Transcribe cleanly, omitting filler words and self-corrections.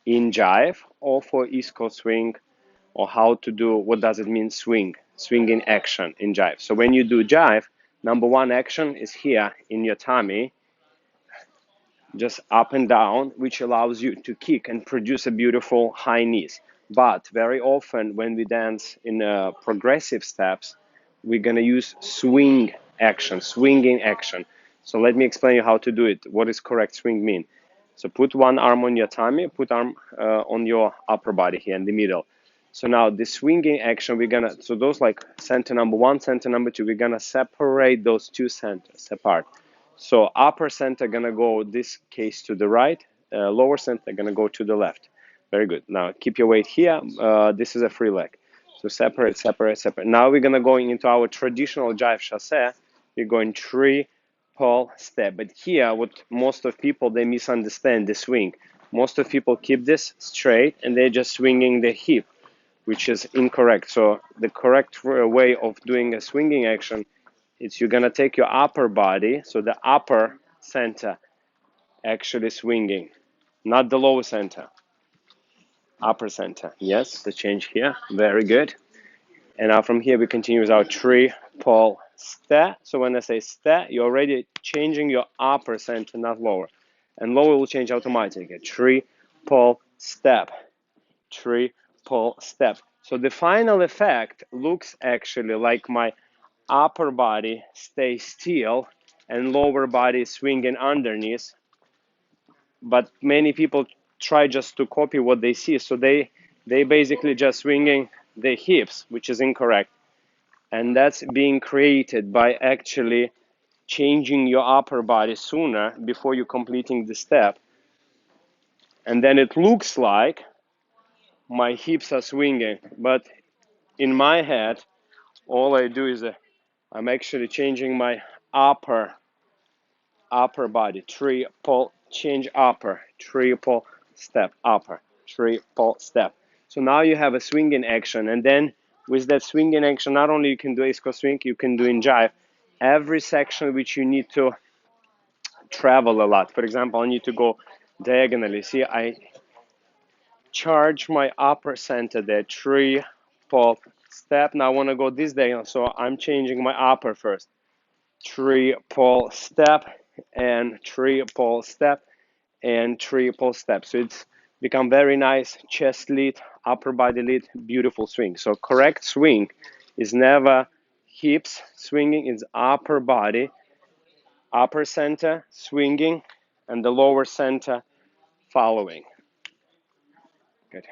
in Jive or for East Coast swing, or how to do, what does it mean swinging action in Jive. So when you do Jive, number one action is here in your tummy, just up and down, which allows you to kick and produce a beautiful high knees. But very often when we dance in progressive steps, we're going to use swing action, swinging action. So let me explain you how to do it. What does correct swing mean? So put one arm on your tummy, put arm on your upper body here in the middle. So now the swinging action, we're gonna, so those like center number one, center number two, we're gonna separate those two centers apart. So upper center gonna go, this case, to the right, lower center gonna go to the left. Very good. Now keep your weight here. This is a free leg. So separate, separate, separate. Now we're gonna go into our traditional Jive chassé. We're going tree, pull, step. But here, what most of people, they misunderstand the swing. Most of people keep this straight and they're just swinging the hip, which is incorrect. So the correct way of doing a swinging action is you're gonna take your upper body, so the upper center actually swinging, not the lower center. Upper center. Yes, the change here. Very good. And now from here we continue with our tree, pull, step. So when I say step, you're already changing your upper center, not lower. And lower will change automatically. Tree, pull, step. Tree, pull, step. So the final effect looks actually like my upper body stays still and lower body swinging underneath. But many people try just to copy what they see. So they basically just swinging the hips, which is incorrect. And that's being created by actually changing your upper body sooner before you completing the step. And then it looks like my hips are swinging, but in my head, all I do is I'm actually changing my upper body. Triple change upper, triple step upper, triple step. So now you have a swinging action, and then with that swinging action, not only you can do East Coast swing, you can do in Jive. Every section which you need to travel a lot. For example, I need to go diagonally. See, I charge my upper center there, triple step. Now I want to go this diagonal, so I'm changing my upper first. Triple step and triple step and triple step. So it's become very nice chest lead, upper body lead, beautiful swing. So correct swing is never hips swinging, it's upper body, upper center swinging, and the lower center following. Good.